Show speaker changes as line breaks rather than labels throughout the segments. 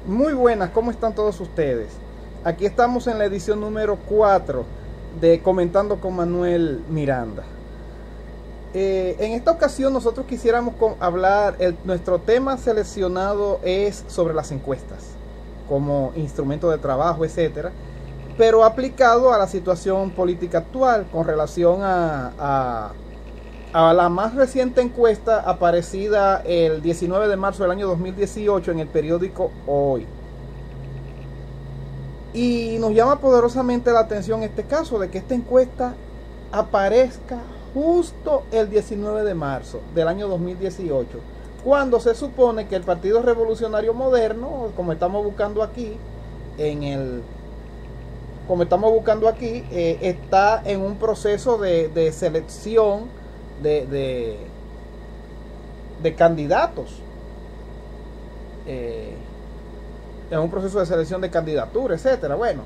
Muy buenas, ¿cómo están todos ustedes? Aquí estamos en la edición número 4 de Comentando con Manuel Miranda. En esta ocasión nosotros quisiéramos hablar, nuestro tema seleccionado es sobre las encuestas como instrumento de trabajo, etcétera, pero aplicado a la situación política actual con relación a la más reciente encuesta aparecida el 19 de marzo del año 2018 en el periódico Hoy. Y nos llama poderosamente la atención este caso de que esta encuesta aparezca justo el 19 de marzo del año 2018, cuando se supone que el Partido Revolucionario Moderno, como estamos buscando aquí, está en un proceso de selección de candidatos, en un proceso de selección de candidatura, etcétera. Bueno,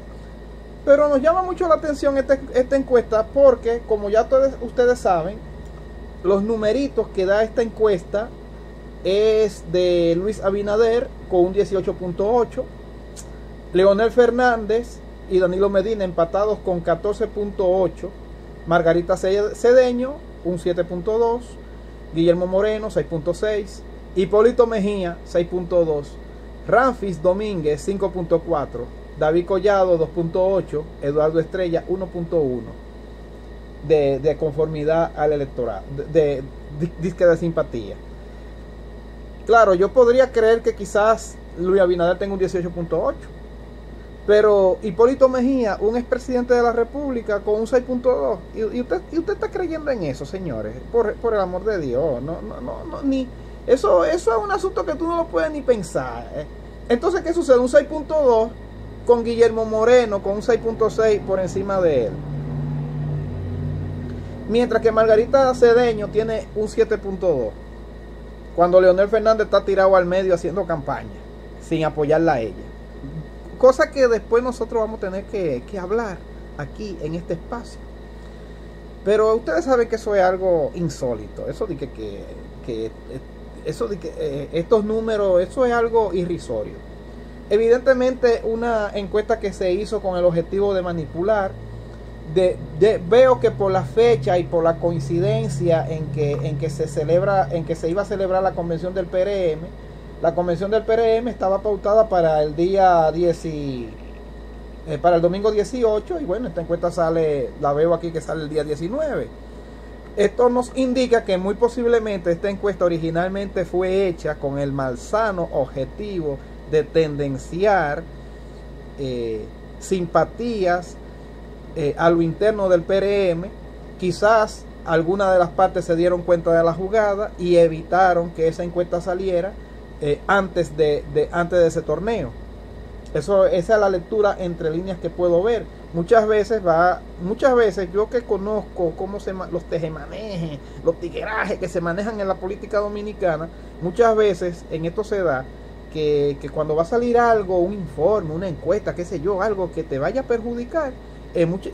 pero nos llama mucho la atención esta encuesta porque, como ya ustedes saben, los numeritos que da esta encuesta es de Luis Abinader con un 18.8, Leonel Fernández y Danilo Medina empatados con 14.8, Margarita Cedeño un 7.2, Guillermo Moreno 6.6, Hipólito Mejía 6.2, Ramfis Domínguez 5.4, David Collado 2.8, Eduardo Estrella 1.1 de conformidad al electorado, de disque de simpatía. Claro, yo podría creer que quizás Luis Abinader tenga un 18.8, pero Hipólito Mejía, un expresidente de la República, con un 6.2, y usted está creyendo en eso, señores, por el amor de Dios. No, ni eso es un asunto que tú no lo puedes ni pensar. Entonces, ¿qué sucede? Un 6.2 con Guillermo Moreno con un 6.6 por encima de él, mientras que Margarita Cedeño tiene un 7.2, cuando Leonel Fernández está tirado al medio haciendo campaña sin apoyarla a ella, cosa que después nosotros vamos a tener que hablar aquí en este espacio. Pero ustedes saben que eso es algo insólito, eso de estos números, eso es algo irrisorio. Evidentemente una encuesta que se hizo con el objetivo de manipular. Veo que por la fecha y por la coincidencia en que se iba a celebrar la convención del PRM, la convención del PRM estaba pautada para el día para el domingo 18, y bueno, esta encuesta la veo aquí que sale el día 19. Esto nos indica que muy posiblemente esta encuesta originalmente fue hecha con el malsano objetivo de tendenciar simpatías a lo interno del PRM. Quizás algunas de las partes se dieron cuenta de la jugada y evitaron que esa encuesta saliera antes de ese torneo. Esa es la lectura entre líneas que puedo ver. Muchas veces yo que conozco cómo los tejemanejes, los tiguerajes que se manejan en la política dominicana, muchas veces en esto se da que cuando va a salir algo, un informe, una encuesta, qué sé yo, algo que te vaya a perjudicar,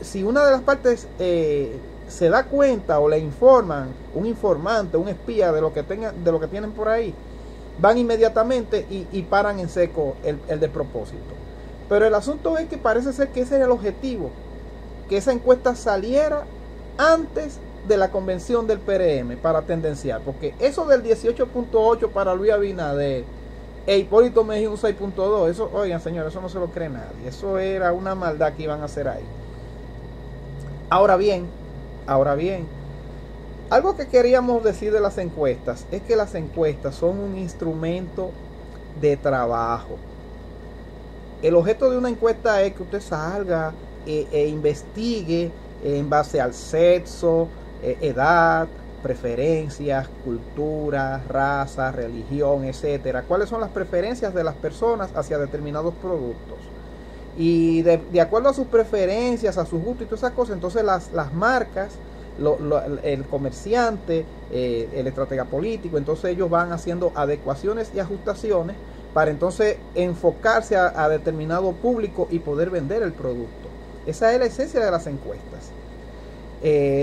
si una de las partes se da cuenta o le informan, un informante, un espía de lo que tienen por ahí, van inmediatamente y paran en seco el despropósito. Pero el asunto es que parece ser que ese era el objetivo, que esa encuesta saliera antes de la convención del PRM para tendenciar, porque eso del 18.8 para Luis Abinader e Hipólito Mejía un 6.2, eso, oigan señores, eso no se lo cree nadie, eso era una maldad que iban a hacer ahí. Ahora bien, algo que queríamos decir de las encuestas es que las encuestas son un instrumento de trabajo. El objeto de una encuesta es que usted salga e investigue en base al sexo, edad, preferencias, cultura, raza, religión, etcétera. ¿Cuáles son las preferencias de las personas hacia determinados productos? Y de acuerdo a sus preferencias, a sus gustos y todas esas cosas, entonces las marcas, el comerciante, el estratega político, entonces ellos van haciendo adecuaciones y ajustaciones para entonces enfocarse a determinado público y poder vender el producto. Esa es la esencia de las encuestas.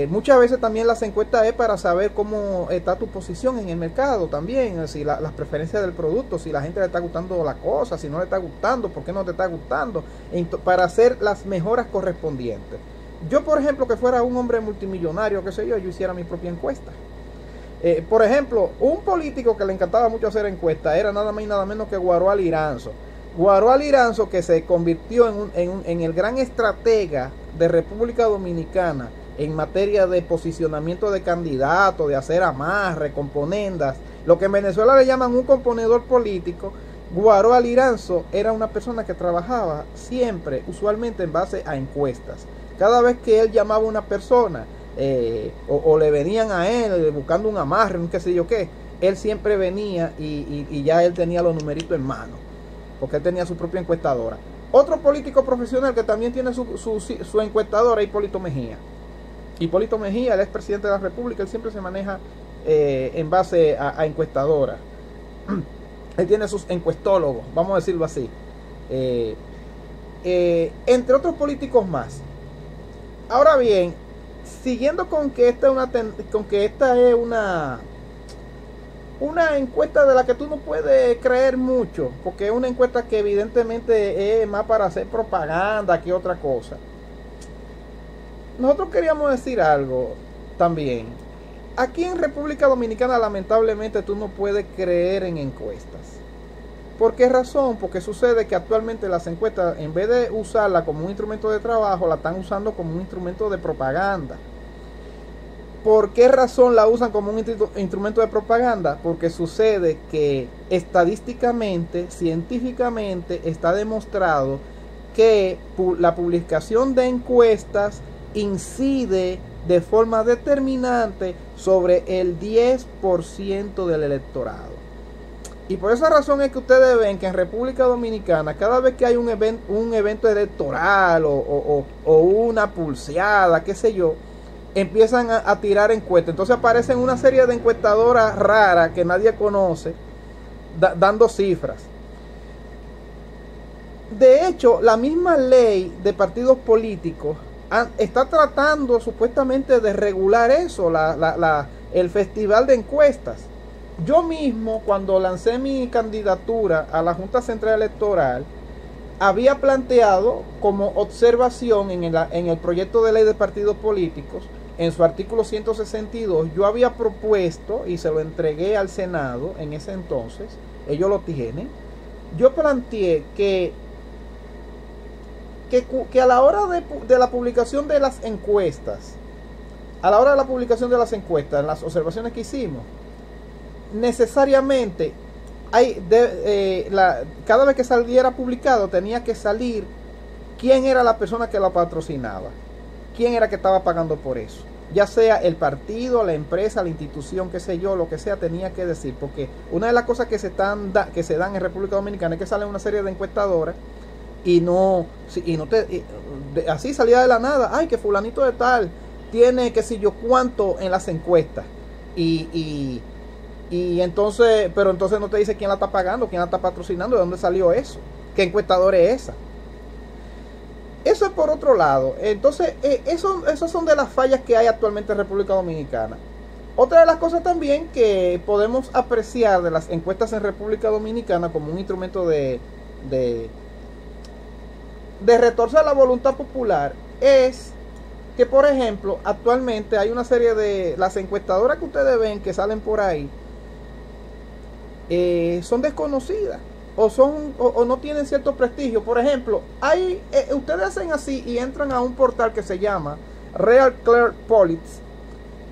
Muchas veces también las encuestas es para saber cómo está tu posición en el mercado también, si las preferencias del producto, si la gente le está gustando la cosa, si no le está gustando, por qué no te está gustando, para hacer las mejoras correspondientes. Yo, por ejemplo, que fuera un hombre multimillonario, qué sé yo hiciera mi propia encuesta. Por ejemplo, un político que le encantaba mucho hacer encuestas era nada más y nada menos que Guaroa Liranzo. Guaroa Liranzo, que se convirtió en el gran estratega de República Dominicana en materia de posicionamiento de candidatos, de hacer amarre, componendas, lo que en Venezuela le llaman un componedor político. Guaroa Liranzo era una persona que trabajaba siempre, usualmente en base a encuestas. Cada vez que él llamaba a una persona, o le venían a él buscando un amarre, un qué sé yo qué, él siempre venía y ya él tenía los numeritos en mano, porque él tenía su propia encuestadora. Otro político profesional que también tiene su encuestadora es Hipólito Mejía. Hipólito Mejía, el expresidente de la República, él siempre se maneja en base a encuestadora. Él tiene sus encuestólogos, vamos a decirlo así. Entre otros políticos más. Ahora bien, siguiendo con que esta es una encuesta de la que tú no puedes creer mucho, porque es una encuesta que evidentemente es más para hacer propaganda que otra cosa. Nosotros queríamos decir algo también. Aquí en República Dominicana lamentablemente tú no puedes creer en encuestas. ¿Por qué razón? Porque sucede que actualmente las encuestas, en vez de usarla como un instrumento de trabajo, la están usando como un instrumento de propaganda. ¿Por qué razón la usan como un instrumento de propaganda? Porque sucede que estadísticamente, científicamente, está demostrado que la publicación de encuestas incide de forma determinante sobre el 10% del electorado. Y por esa razón es que ustedes ven que en República Dominicana, cada vez que hay un evento electoral o una pulseada, qué sé yo, empiezan a tirar encuestas. Entonces aparecen una serie de encuestadoras raras que nadie conoce, dando cifras. De hecho, la misma ley de partidos políticos está tratando supuestamente de regular eso, el festival de encuestas. Yo mismo, cuando lancé mi candidatura a la Junta Central Electoral, había planteado como observación en el proyecto de ley de partidos políticos, en su artículo 162, yo había propuesto, y se lo entregué al Senado en ese entonces, ellos lo tienen, yo planteé que a la hora de la publicación de las encuestas, en las observaciones que hicimos, necesariamente cada vez que saliera publicado tenía que salir quién era la persona que la patrocinaba, quién era que estaba pagando por eso, ya sea el partido, la empresa, la institución, qué sé yo, lo que sea, tenía que decir, porque una de las cosas que se dan en República Dominicana es que salen una serie de encuestadoras así salía de la nada, ay, que fulanito de tal tiene qué sé yo cuánto en las encuestas, y entonces, pero entonces no te dice quién la está pagando, quién la está patrocinando, de dónde salió eso, qué encuestador es esa. Eso es por otro lado. Entonces, esos son de las fallas que hay actualmente en República Dominicana. Otra de las cosas también que podemos apreciar de las encuestas en República Dominicana como un instrumento de retorcer la voluntad popular es que, por ejemplo, actualmente hay una serie de las encuestadoras que ustedes ven que salen por ahí, son desconocidas o no tienen cierto prestigio. Por ejemplo, ustedes hacen así y entran a un portal que se llama Real Clear Politics.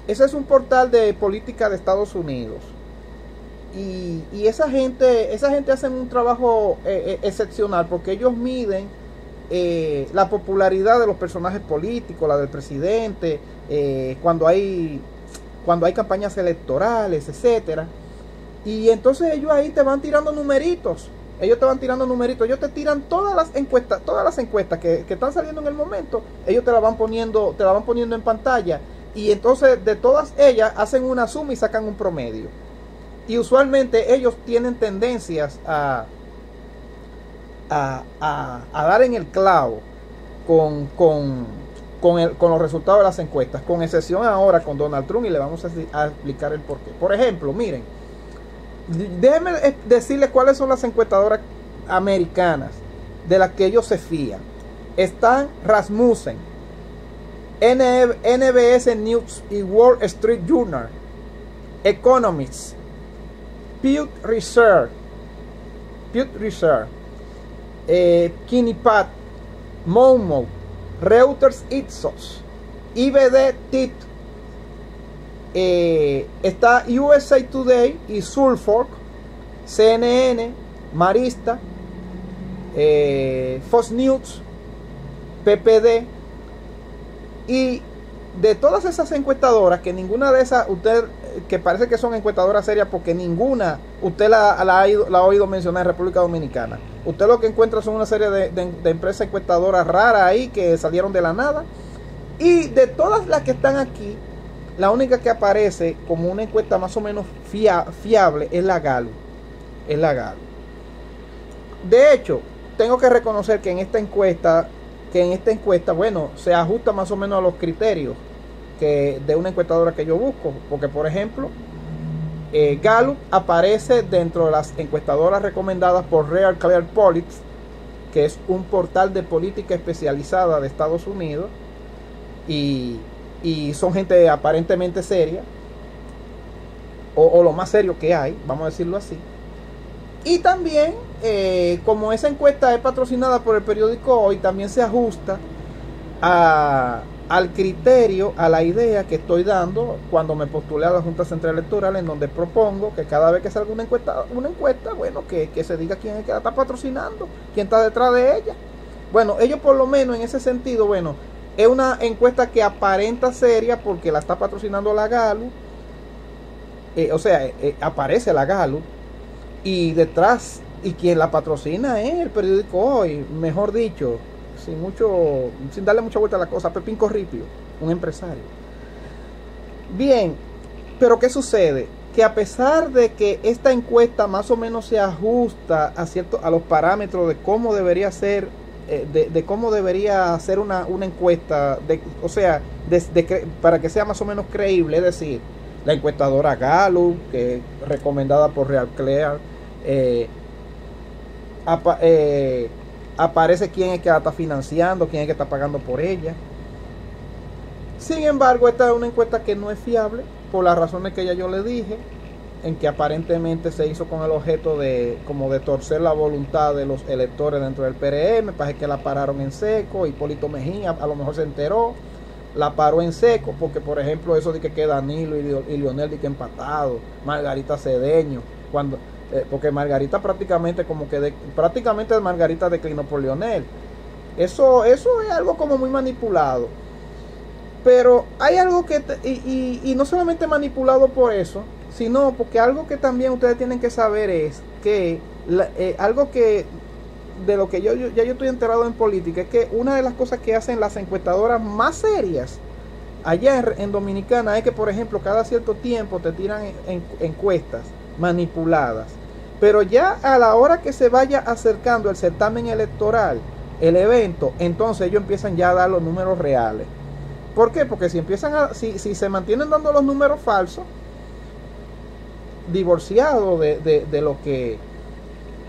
Ese es un portal de política de Estados Unidos. Y esa gente hace un trabajo excepcional, porque ellos miden la popularidad de los personajes políticos, la del presidente, cuando hay campañas electorales, etcétera. Y entonces ellos ahí te van tirando numeritos. Ellos te tiran todas las encuestas que están saliendo en el momento. Ellos te la van poniendo en pantalla. Y entonces de todas ellas hacen una suma y sacan un promedio. Y usualmente ellos tienen tendencias a dar en el clavo con con los resultados de las encuestas, con excepción ahora con Donald Trump, y le vamos a explicar el porqué. Por ejemplo, miren, déjenme decirles cuáles son las encuestadoras americanas de las que ellos se fían. Están Rasmussen, NBS News y Wall Street Journal, Economist, Pew Research, Kinipat, Momo, Reuters Ipsos, IBD TIT, está USA Today y Suffolk, CNN, Marista, Fox News, PPD. Y de todas esas encuestadoras, que ninguna de esas usted, que parece que son encuestadoras serias, porque ninguna usted la ha oído mencionar en República Dominicana. Usted lo que encuentra son una serie de empresas encuestadoras raras ahí que salieron de la nada. Y de todas las que están aquí, la única que aparece como una encuesta más o menos fiable es la Gallup. De hecho, tengo que reconocer que en esta encuesta, bueno, se ajusta más o menos a los criterios de una encuestadora que yo busco. Porque, por ejemplo, Gallup aparece dentro de las encuestadoras recomendadas por Real Clear Politics, que es un portal de política especializada de Estados Unidos, y son gente aparentemente seria, o lo más serio que hay, vamos a decirlo así. Y también, como esa encuesta es patrocinada por el periódico Hoy, también se ajusta al criterio, a la idea que estoy dando cuando me postulé a la Junta Central Electoral, en donde propongo que cada vez que salga una encuesta, bueno, que se diga quién es que la está patrocinando, quién está detrás de ella. Bueno, ellos por lo menos en ese sentido, bueno, es una encuesta que aparenta seria porque la está patrocinando la Gallup, aparece la Gallup, y detrás, y quien la patrocina es el periódico Hoy, mejor dicho, sin darle mucha vuelta a la cosa, Pepín Corripio, un empresario. Bien, pero ¿qué sucede? Que a pesar de que esta encuesta más o menos se ajusta a los parámetros de cómo debería ser, de cómo debería ser una encuesta, para que sea más o menos creíble, es decir, la encuestadora Gallup, que es recomendada por Real Clear, aparece quién es que la está financiando, quién es que está pagando por ella. Sin embargo, esta es una encuesta que no es fiable por las razones que ya yo le dije, en que aparentemente se hizo con el objeto de torcer la voluntad de los electores dentro del PRM. Parece que la pararon en seco. Hipólito Mejía a lo mejor se enteró, la paró en seco, porque por ejemplo eso de que Danilo y Leonel de que empatado, Margarita Cedeño, porque Margarita prácticamente Margarita declinó por Leonel. Eso es algo como muy manipulado. Pero hay algo que, y no solamente manipulado por eso, sino porque algo que también ustedes tienen que saber es que, algo que, de lo que yo estoy enterado en política, es que una de las cosas que hacen las encuestadoras más serias allá en Dominicana es que, por ejemplo, cada cierto tiempo te tiran encuestas manipuladas. Pero ya a la hora que se vaya acercando el certamen electoral, el evento, entonces ellos empiezan ya a dar los números reales. ¿Por qué? Porque si se mantienen dando los números falsos, divorciados de lo que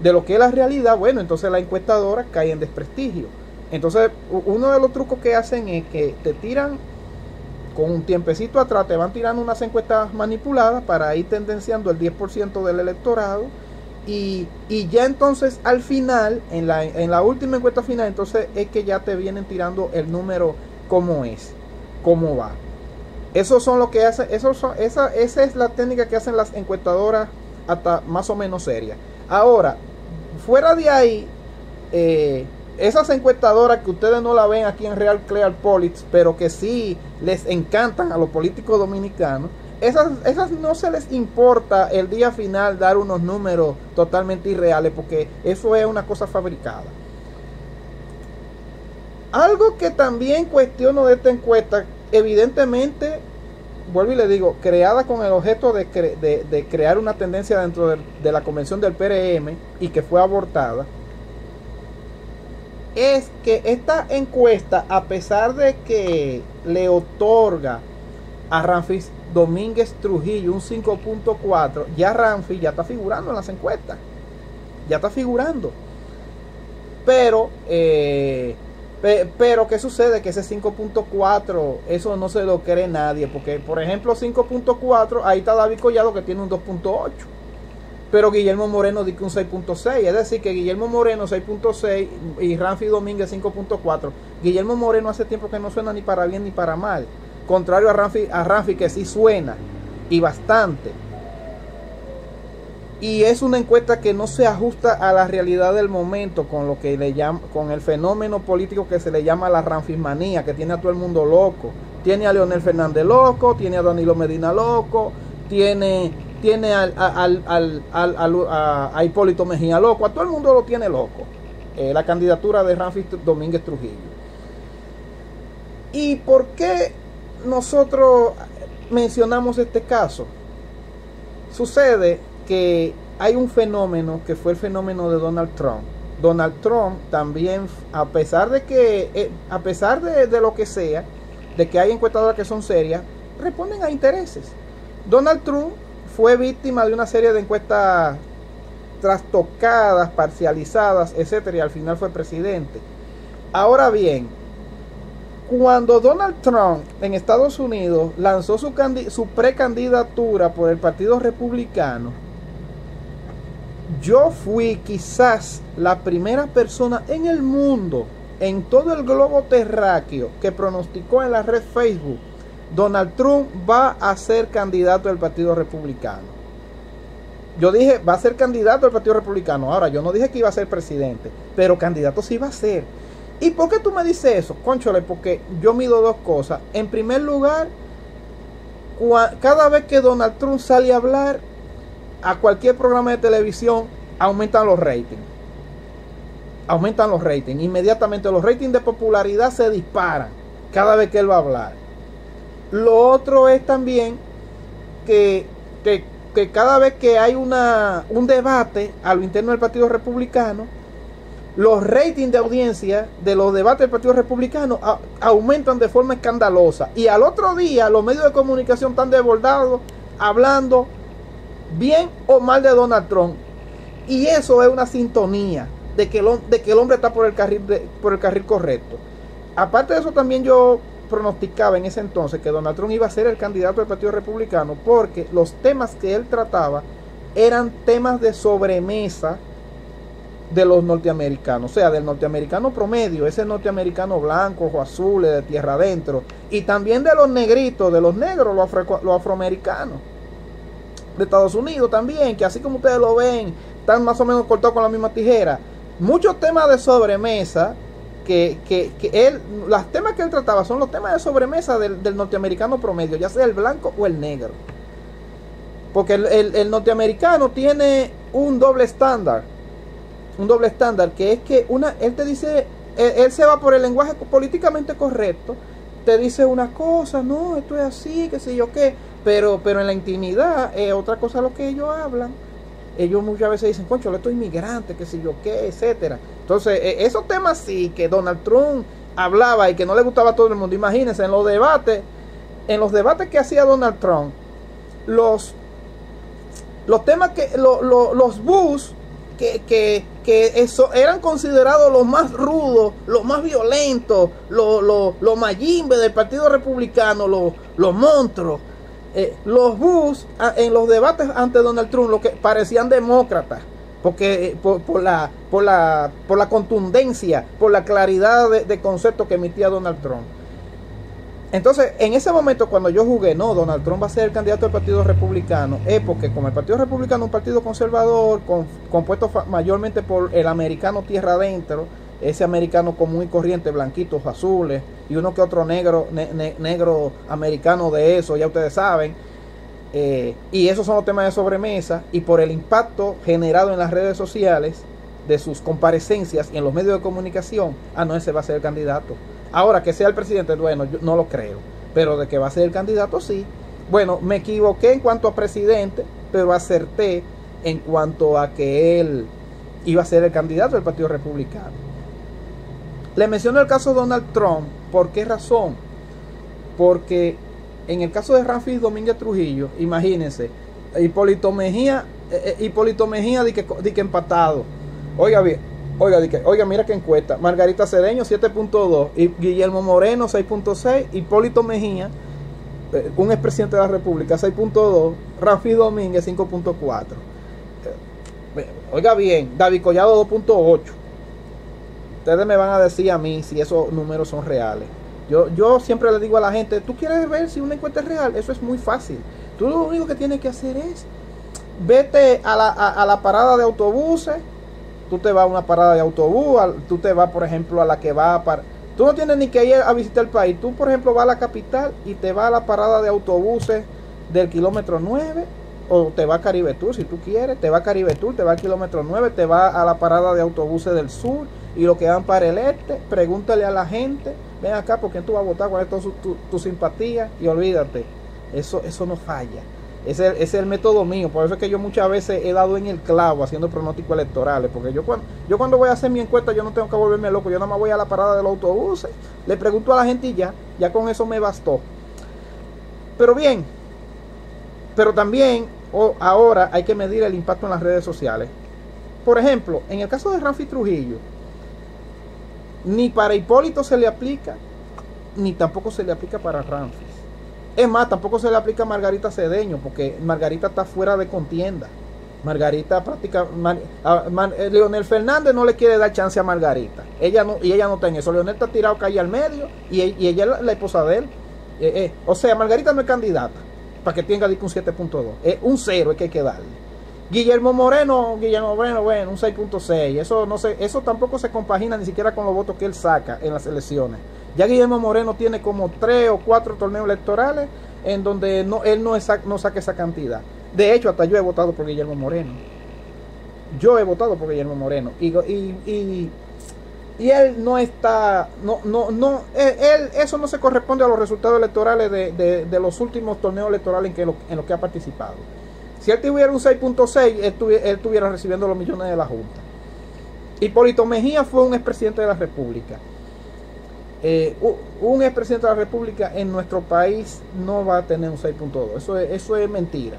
es la realidad, bueno, entonces la encuestadora cae en desprestigio. Entonces, uno de los trucos que hacen es que te tiran con un tiempecito atrás, te van tirando unas encuestas manipuladas para ir tendenciando el 10% del electorado. Y ya entonces al final, en la última encuesta final, entonces es que ya te vienen tirando el número como es, cómo va. Eso son lo que hace, esa es la técnica que hacen las encuestadoras hasta más o menos serias. Ahora, fuera de ahí, esas encuestadoras que ustedes no la ven aquí en Real Clear Politics, pero que sí les encantan a los políticos dominicanos, esas no se les importa el día final dar unos números totalmente irreales, porque eso es una cosa fabricada. Algo que también cuestiono de esta encuesta, evidentemente, vuelvo y le digo, creada con el objeto de crear una tendencia dentro de la convención del PRM y que fue abortada, es que esta encuesta, a pesar de que le otorga a Ramfis Domínguez Trujillo un 5.4, ya Ramfis ya está figurando en las encuestas. Ya está figurando. Pero ¿qué sucede? Que ese 5.4, eso no se lo cree nadie. Porque, por ejemplo, 5.4, ahí está David Collado, que tiene un 2.8. Pero Guillermo Moreno dice un 6.6. Es decir, que Guillermo Moreno 6.6 y Ramfis Domínguez 5.4. Guillermo Moreno hace tiempo que no suena ni para bien ni para mal. Contrario a Ramfis, que sí suena. Y bastante. Y es una encuesta que no se ajusta a la realidad del momento, con lo que le llama, con el fenómeno político que se le llama la Ramfismanía, que tiene a todo el mundo loco. Tiene a Leonel Fernández loco, tiene a Danilo Medina loco, tiene a Hipólito Mejía loco, a todo el mundo lo tiene loco. La candidatura de Ramfis Domínguez Trujillo. ¿Y por qué nosotros mencionamos este caso? Sucede que hay un fenómeno que fue el fenómeno de Donald Trump. Donald Trump también, a pesar de lo que sea, de que hay encuestadoras que son serias, responden a intereses. Donald Trump fue víctima de una serie de encuestas trastocadas, parcializadas, etcétera, y al final fue presidente. Ahora bien, cuando Donald Trump en Estados Unidos lanzó su precandidatura por el Partido Republicano, yo fui quizás la primera persona en el mundo, en todo el globo terráqueo, que pronosticó en la red Facebook: Donald Trump va a ser candidato del Partido Republicano. Yo dije, va a ser candidato del Partido Republicano. Ahora, yo no dije que iba a ser presidente, pero candidato sí va a ser. ¿Y por qué tú me dices eso? Cónchale, porque yo mido dos cosas. En primer lugar, cada vez que Donald Trump sale a hablar a cualquier programa de televisión, aumentan los ratings. Aumentan los ratings. Inmediatamente los ratings de popularidad se disparan cada vez que él va a hablar. Lo otro es también que cada vez que hay un debate a lo interno del Partido Republicano, los ratings de audiencia de los debates del Partido Republicano aumentan de forma escandalosa. Y al otro día los medios de comunicación están desbordados hablando bien o mal de Donald Trump. Y eso es una sintonía de que el hombre está por el carril correcto. Aparte de eso, también yo pronosticaba en ese entonces que Donald Trump iba a ser el candidato del Partido Republicano, porque los temas que él trataba eran temas de sobremesa de los norteamericanos, o sea, del norteamericano promedio, ese norteamericano blanco, ojos azules, de tierra adentro, y también de los negritos, de los negros, los afroamericanos de Estados Unidos también, que así como ustedes lo ven, están más o menos cortados con la misma tijera. Muchos temas de sobremesa los temas que él trataba son los temas de sobremesa del norteamericano promedio, ya sea el blanco o el negro, porque el norteamericano tiene un doble estándar, que es que él te dice, él se va por el lenguaje políticamente correcto, te dice una cosa, no, esto es así, qué sé yo qué, pero en la intimidad otra cosa lo que ellos hablan. Ellos muchas veces dicen, concho, estos inmigrantes, qué sé yo qué, etcétera. Entonces, esos temas sí que Donald Trump hablaba y que no le gustaba a todo el mundo. Imagínense, en los debates que hacía Donald Trump, los temas que los Bush que eran considerados los más rudos, los más violentos, los mayimbe del Partido Republicano, los monstruos. Los Bush en los debates ante Donald Trump, lo que parecían demócratas, porque por la contundencia, por la claridad de concepto que emitía Donald Trump. Entonces, en ese momento, cuando yo jugué, no, Donald Trump va a ser el candidato del Partido Republicano, es porque como el Partido Republicano es un partido conservador, compuesto mayormente por el americano tierra adentro, ese americano común y corriente, blanquitos, azules, y uno que otro negro americano de eso, ya ustedes saben, y esos son los temas de sobremesa, y por el impacto generado en las redes sociales de sus comparecencias y en los medios de comunicación, no, ese va a ser el candidato. Ahora, que sea el presidente, bueno, yo no lo creo, pero de que va a ser el candidato, sí. Bueno, me equivoqué en cuanto a presidente, pero acerté en cuanto a que él iba a ser el candidato del Partido Republicano. Le menciono el caso de Donald Trump. ¿Por qué razón? Porque en el caso de Ramfis Domínguez Trujillo, imagínense, Hipólito Mejía di que empatado. Oiga bien, oiga, mira qué encuesta. Margarita Cedeño 7.2 y Guillermo Moreno 6.6, Hipólito Mejía, un expresidente de la República, 6.2, Ramfis Domínguez 5.4. Oiga bien, David Collado 2.8. Ustedes me van a decir a mí si esos números son reales. Yo siempre le digo a la gente, ¿tú quieres ver si una encuesta es real? Eso es muy fácil. Tú lo único que tienes que hacer es vete a la parada de autobuses. Tú te vas a una parada de autobús, tú te vas, por ejemplo, a la que va para... Tú no tienes ni que ir a visitar el país. Tú, por ejemplo, vas a la capital y te vas a la parada de autobuses del kilómetro 9, o te vas a Caribe Tour si tú quieres. Te vas a Caribe Tour, te vas al kilómetro 9, te vas a la parada de autobuses del sur y lo que van para el este. Pregúntale a la gente, ven acá, ¿por quién tú vas a votar? ¿Cuál es tu simpatía? Y olvídate, eso no falla. Ese es el método mío. Por eso es que yo muchas veces he dado en el clavo haciendo pronósticos electorales. Porque yo cuando voy a hacer mi encuesta, yo no tengo que volverme loco. Yo nada más voy a la parada de los autobuses, le pregunto a la gente y ya con eso me bastó. Pero bien, pero también ahora hay que medir el impacto en las redes sociales. Por ejemplo, en el caso de Ramfis Trujillo, ni para Hipólito se le aplica, ni tampoco se le aplica para Ramfis. Es más, tampoco se le aplica a Margarita Cedeño, porque Margarita está fuera de contienda. Margarita Leonel Fernández no le quiere dar chance a Margarita. Ella no está en eso. Leonel está tirado calle al medio y ella es la esposa de él. O sea, Margarita no es candidata para que tenga un 7.2. Es un 0 es que hay que darle. Guillermo Moreno, bueno, un 6.6. Eso tampoco se compagina ni siquiera con los votos que él saca en las elecciones. Ya Guillermo Moreno tiene como 3 o 4 torneos electorales en donde él no saca esa cantidad. De hecho, hasta yo he votado por Guillermo Moreno. Y él no está, eso no se corresponde a los resultados electorales de los últimos torneos electorales en los que ha participado. Si él tuviera un 6.6, él estuviera recibiendo los millones de la Junta. Hipólito Mejía fue un expresidente de la República. Un expresidente de la República en nuestro país no va a tener un 6.2. Eso es mentira.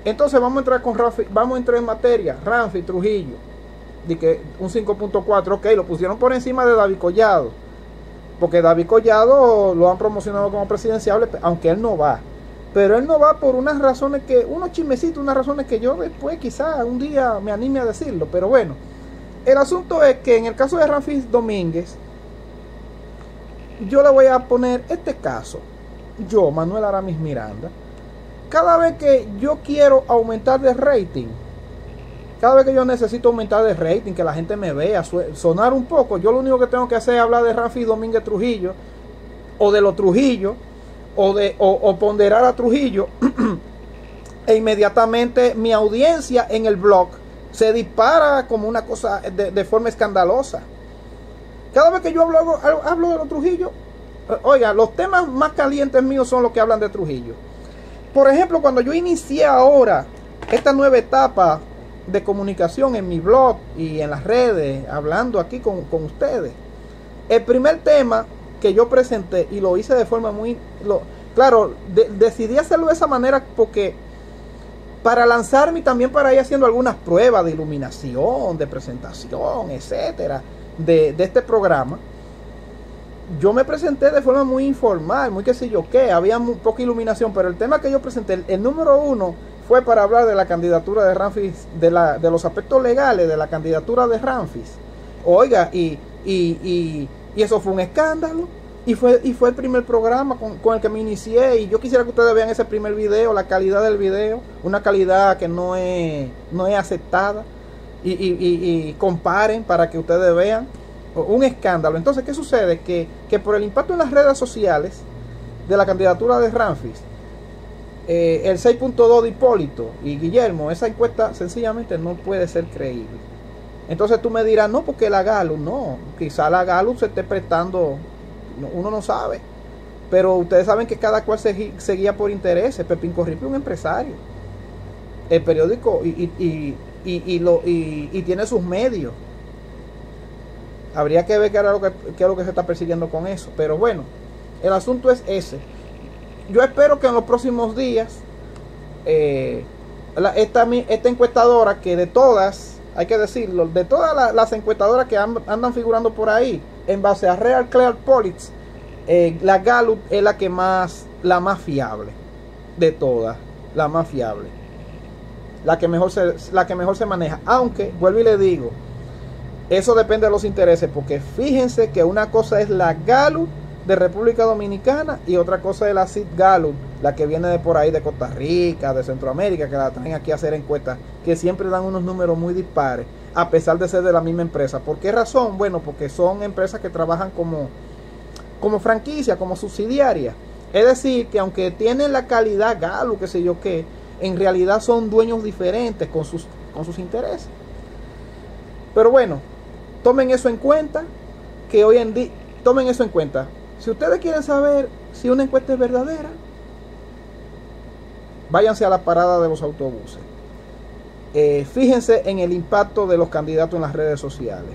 Entonces vamos a entrar con Ramfis, vamos a entrar en materia. Ramfis Trujillo, de que un 5.4, ok, lo pusieron por encima de David Collado, porque David Collado lo han promocionado como presidenciable, aunque él no va. Pero él no va por unas razones unos chismecitos, unas razones que yo después quizá un día me anime a decirlo. Pero bueno, el asunto es que en el caso de Ramfis Domínguez, yo le voy a poner este caso. Yo, Manuel Aramis Miranda, cada vez que yo quiero aumentar de rating, cada vez que yo necesito aumentar de rating, que la gente me vea, sonar un poco, yo lo único que tengo que hacer es hablar de Ramfis Domínguez Trujillo, o de los Trujillo, o ponderar a Trujillo, e inmediatamente mi audiencia en el blog se dispara como una cosa de forma escandalosa. Cada vez que yo hablo de los Trujillo, oiga, los temas más calientes míos son los que hablan de Trujillo. Por ejemplo, cuando yo inicié ahora esta nueva etapa de comunicación en mi blog y en las redes, hablando aquí con ustedes, el primer tema que yo presenté, y lo hice de forma muy... claro, decidí hacerlo de esa manera porque para lanzarme y también para ir haciendo algunas pruebas de iluminación, de presentación, etcétera, de este programa, yo me presenté de forma muy informal, muy qué sé yo qué, había muy poca iluminación, pero el tema que yo presenté, el número 1, fue para hablar de la candidatura de Ramfis, de los aspectos legales de la candidatura de Ramfis. Oiga, y eso fue un escándalo, y fue el primer programa con el que me inicié, y yo quisiera que ustedes vean ese primer video, la calidad del video, una calidad que no es aceptada, y comparen para que ustedes vean. Un escándalo. Entonces, ¿qué sucede? Que por el impacto en las redes sociales de la candidatura de Ramfis, el 6.2 de Hipólito y Guillermo, esa encuesta sencillamente no puede ser creíble. Entonces tú me dirás, no, porque la Gallup, no, quizá la Gallup se esté prestando, uno no sabe, pero ustedes saben que cada cual se guía por intereses. Pepín Corripio es un empresario, el periódico y tiene sus medios. Habría que ver qué es lo que se está persiguiendo con eso. Pero bueno, el asunto es ese. Yo espero que en los próximos días esta encuestadora, que de todas, hay que decirlo, de todas las encuestadoras que andan figurando por ahí, en base a Real Clear Politics, la Gallup es la más fiable de todas, la más fiable, la que mejor se maneja. Aunque vuelvo y le digo, eso depende de los intereses, porque fíjense que una cosa es la Gallup de República Dominicana y otra cosa es la Sid Gallup, la que viene de por ahí, de Costa Rica, de Centroamérica, que la traen aquí a hacer encuestas, que siempre dan unos números muy dispares, a pesar de ser de la misma empresa. ¿Por qué razón? Bueno, porque son empresas que trabajan como franquicia, como subsidiaria. Es decir, que aunque tienen la calidad Gallup, qué sé yo qué, en realidad son dueños diferentes con sus intereses. Pero bueno, tomen eso en cuenta, que hoy en día, tomen eso en cuenta. Si ustedes quieren saber si una encuesta es verdadera, váyanse a la parada de los autobuses. Fíjense en el impacto de los candidatos en las redes sociales.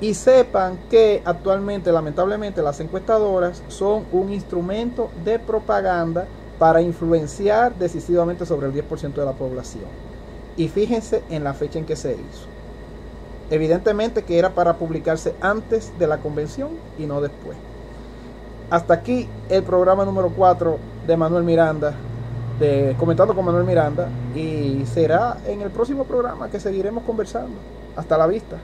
Y sepan que actualmente, lamentablemente, las encuestadoras son un instrumento de propaganda para influenciar decisivamente sobre el 10% de la población. Y fíjense en la fecha en que se hizo. Evidentemente que era para publicarse antes de la convención y no después. Hasta aquí el programa número 4 de Manuel Miranda, de Comentando con Manuel Miranda, y será en el próximo programa que seguiremos conversando. Hasta la vista.